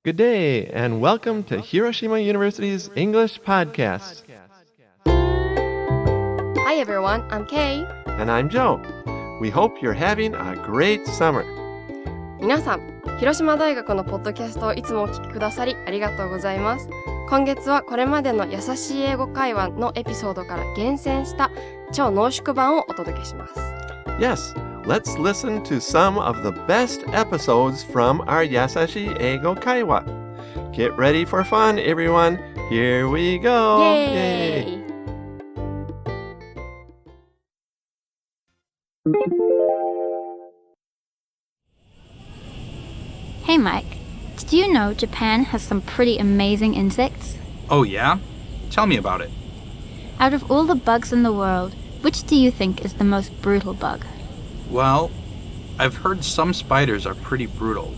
Good day, and welcome to Hiroshima University's English Podcast. Hi everyone, I'm Kay. And I'm Joe. We hope you're having a great summer. 皆さん、広島大学のポッドキャストをいつもお聞きくださりありがとうございます。今月はこれまでの優しい英語会話のエピソードから厳選した超濃縮版をお届けします。Yes.Let's listen to some of the best episodes from our やさしい英語会話. Get ready for fun, everyone. Here we go. Yay! Hey Mike, did you know Japan has some pretty amazing insects? Oh yeah? Tell me about it. Out of all the bugs in the world, which do you think is the most brutal bug?Well, I've heard some spiders are pretty brutal,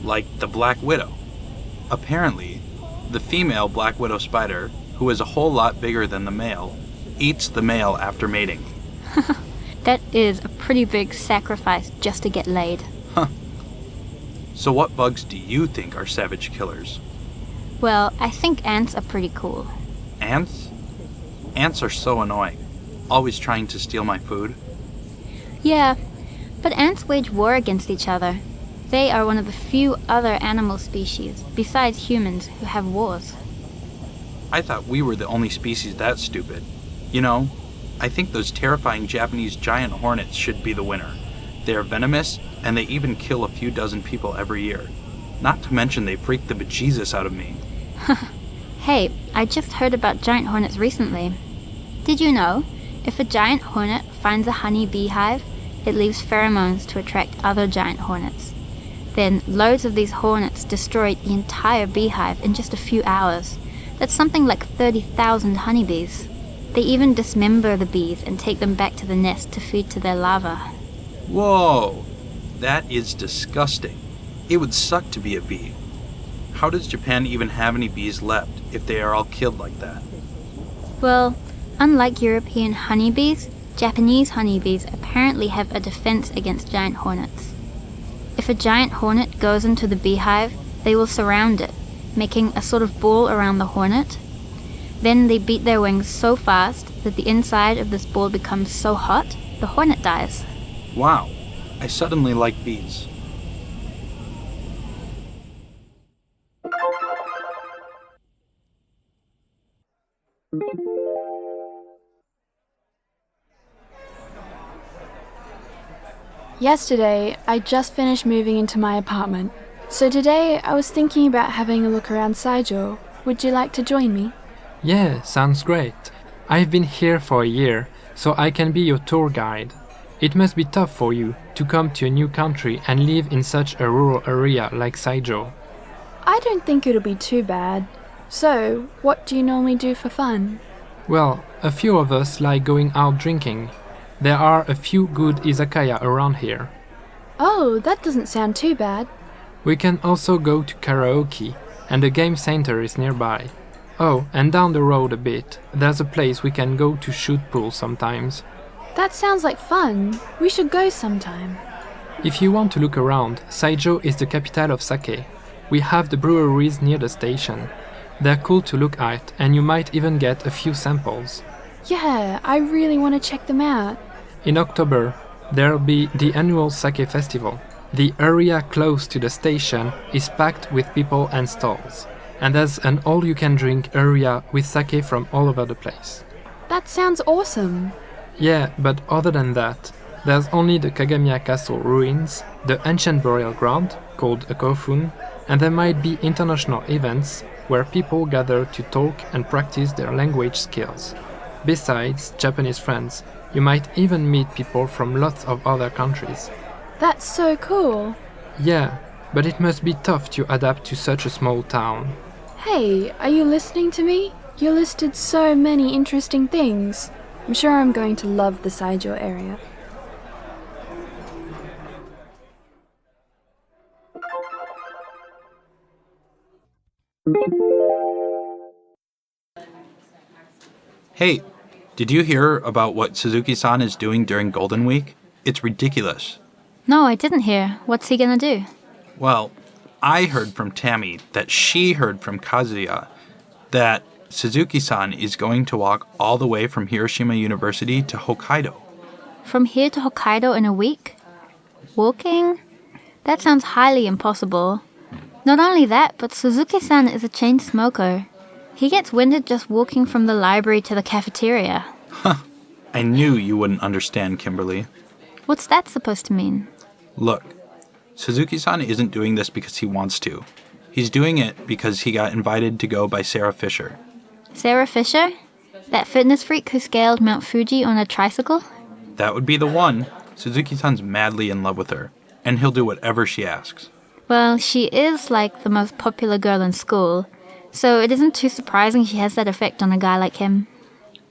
like the black widow. Apparently, the female black widow spider, who is a whole lot bigger than the male, eats the male after mating. That is a pretty big sacrifice just to get laid. So what bugs do you think are savage killers? Well, I think ants are pretty cool. Ants? Ants are so annoying, always trying to steal my food.Yeah, but ants wage war against each other. They are one of the few other animal species, besides humans, who have wars. I thought we were the only species that stupid. You know, I think those terrifying Japanese giant hornets should be the winner. They are venomous, and they even kill a few dozen people every year. Not to mention they freak the bejesus out of me. Hey, I just heard about giant hornets recently. Did you know?If a giant hornet finds a honey beehive, it leaves pheromones to attract other giant hornets. Then loads of these hornets destroy the entire beehive in just a few hours. That's something like 30,000 honeybees. They even dismember the bees and take them back to the nest to feed to their larvae. Whoa! That is disgusting. It would suck to be a bee. How does Japan even have any bees left if they are all killed like that? Well,Unlike European honeybees, Japanese honeybees apparently have a defense against giant hornets. If a giant hornet goes into the beehive, they will surround it, making a sort of ball around the hornet. Then they beat their wings so fast that the inside of this ball becomes so hot, the hornet dies. Wow, I suddenly like bees. Yesterday, I just finished moving into my apartment. So today, I was thinking about having a look around Saijo. Would you like to join me? Yeah, sounds great. I've been here for a year, so I can be your tour guide. It must be tough for you to come to a new country and live in such a rural area like Saijo. I don't think it'll be too bad. So, what do you normally do for fun? Well, a few of us like going out drinking.There are a few good izakaya around here. Oh, that doesn't sound too bad. We can also go to karaoke, and the game center is nearby. Oh, and down the road a bit, there's a place we can go to shoot pool sometimes. That sounds like fun. We should go sometime. If you want to look around, Saijo is the capital of sake. We have the breweries near the station. They're cool to look at, and you might even get a few samples. Yeah, I really want to check them out.In October, there'll be the annual sake festival. The area close to the station is packed with people and stalls. And there's an all-you-can-drink area with sake from all over the place. That sounds awesome. Yeah, but other than that, there's only the Kagamiya Castle ruins, the ancient burial ground, called a kofun, and there might be international events where people gather to talk and practice their language skills. Besides Japanese friends,You might even meet people from lots of other countries. That's so cool. Yeah, but it must be tough to adapt to such a small town. Hey, are you listening to me? You listed so many interesting things. I'm sure I'm going to love the Saijo area. Hey.Did you hear about what Suzuki-san is doing during Golden Week? It's ridiculous. No, I didn't hear. What's he gonna do? Well, I heard from Tammy that she heard from Kazuya that Suzuki-san is going to walk all the way from Hiroshima University to Hokkaido. From here to Hokkaido in a week? Walking? That sounds highly impossible. Not only that, but Suzuki-san is a chain smoker. He gets winded just walking from the library to the cafeteria. I knew you wouldn't understand, Kimberly. What's that supposed to mean? Look, Suzuki-san isn't doing this because he wants to. He's doing it because he got invited to go by Sarah Fisher. Sarah Fisher? That fitness freak who scaled Mount Fuji on a tricycle? That would be the one. Suzuki-san's madly in love with her, and he'll do whatever she asks. Well, she is like the most popular girl in school, so it isn't too surprising she has that effect on a guy like him.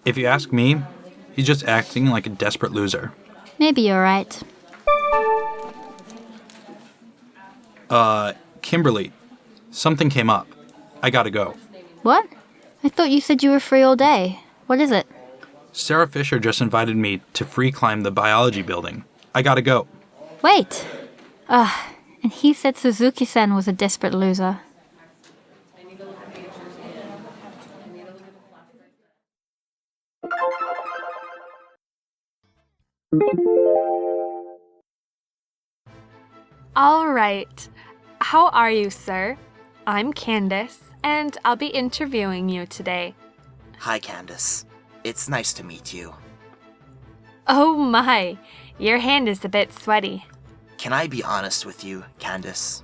If you ask me, he's just acting like a desperate loser. Maybe you're right. Kimberly, something came up. I gotta go. What? I thought you said you were free all day. What is it? Sarah Fisher just invited me to free climb the biology building. I gotta go. Wait! And he said Suzuki-san was a desperate loser. All right. How are you, sir? I'm Candace, and I'll be interviewing you today. Hi, Candace. It's nice to meet you. Oh my, your hand is a bit sweaty. Can I be honest with you, Candace?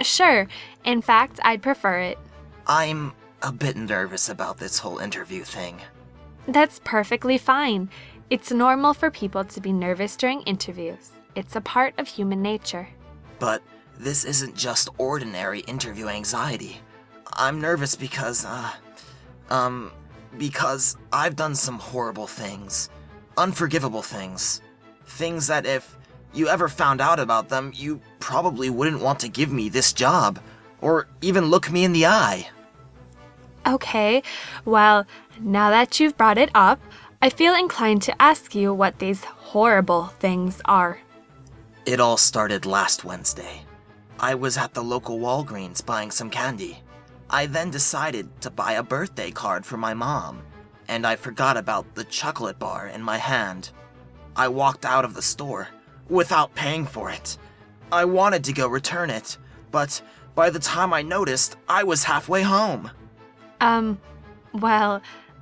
Sure, in fact, I'd prefer it. I'm a bit nervous about this whole interview thing. That's perfectly fine. It's normal for people to be nervous during interviews. It's a part of human nature. But this isn't just ordinary interview anxiety. I'm nervous because I've done some horrible things. Unforgivable things. Things that if you ever found out about them, you probably wouldn't want to give me this job, or even look me in the eye. Okay, well, now that you've brought it up, I feel inclined to ask you what these horrible things are. It all started last Wednesday. I was at the local Walgreens buying some candy. I then decided to buy a birthday card for my mom, and I forgot about the chocolate bar in my hand. I walked out of the store without paying for it. I wanted to go return it, but by the time I noticed, I was halfway home. Well,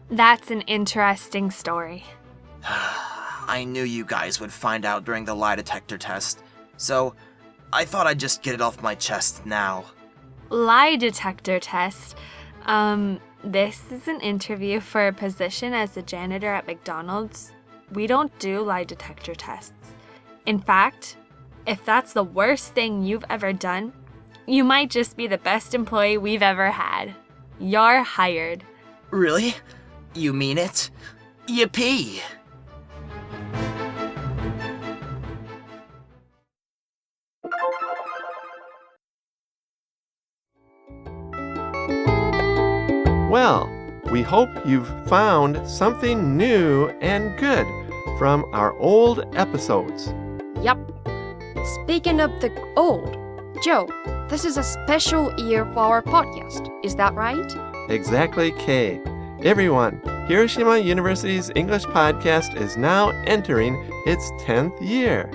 that's an interesting story. I knew you guys would find out during the lie detector test, so I thought I'd just get it off my chest now. Lie detector test? This is an interview for a position as a janitor at McDonald's. We don't do lie detector tests. In fact, if that's the worst thing you've ever done, you might just be the best employee we've ever had. You're hired. Really? You mean it? Yippee! Well, we hope you've found something new and good from our old episodes. Yep. Speaking of the old, Joe, this is a special year for our podcast. Is that right? Exactly, Kay. Everyone, Hiroshima University's English podcast is now entering its 10th year.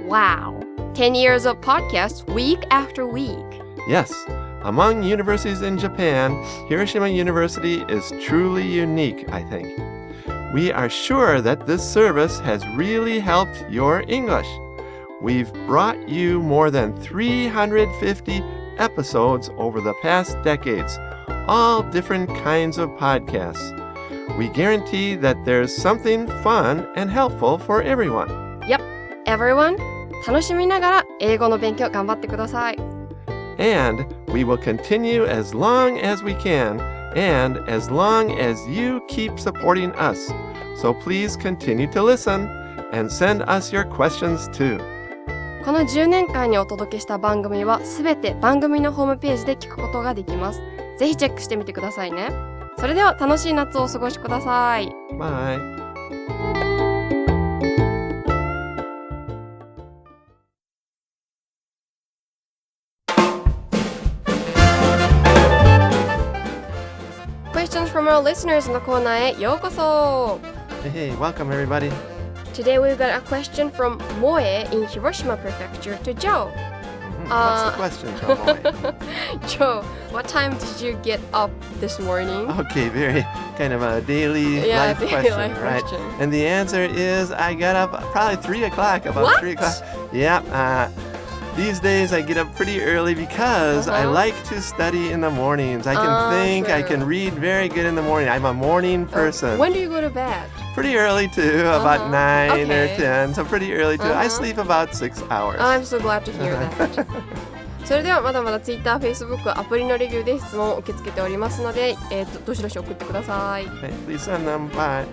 Wow. 10 years of podcasts week after week. Yes, among universities in Japan, Hiroshima University is truly unique, I think. We are sure that this service has really helped your English. We've brought you more than 350 episodes over the past decades, all different kinds of podcasts. We guarantee that there's something fun and helpful for everyone. Yep. Everyone, 楽しみながら英語の勉強頑張ってください。And we will continue as long as we can, and as long as you keep supporting us. So please continue to listen and send us your questions too. この10年間にお届けした番組はすべて番組のホームページで聞くことができます。ぜひチェックしてみてくださいね。それでは楽しい夏をお過ごしください。Bye. from our listeners のコーナーへようこそ。Hey, welcome everybody. Today we've got a question from Moe in Hiroshima Prefecture to Joe. What's the question, Tomoe? Joe, what time did you get up this morning? Okay, very kind of a daily life daily question, life right? question. And the answer is I got up probably 3 o'clock, about What? 3 o'clock. Yeah, these days I get up pretty early because I like to study in the mornings. I can think, I can read very good in the morning. I'm a morning person. When do you go to bed? Pretty early too, about 9 Okay. or 10, so pretty early too. I sleep about 6 hours. I'm so glad to hear that. それではまだまだ Twitter、Facebook、アプリのレビューで質問を受け付けておりますので、どしどし送ってください。Okay, please send them. Bye.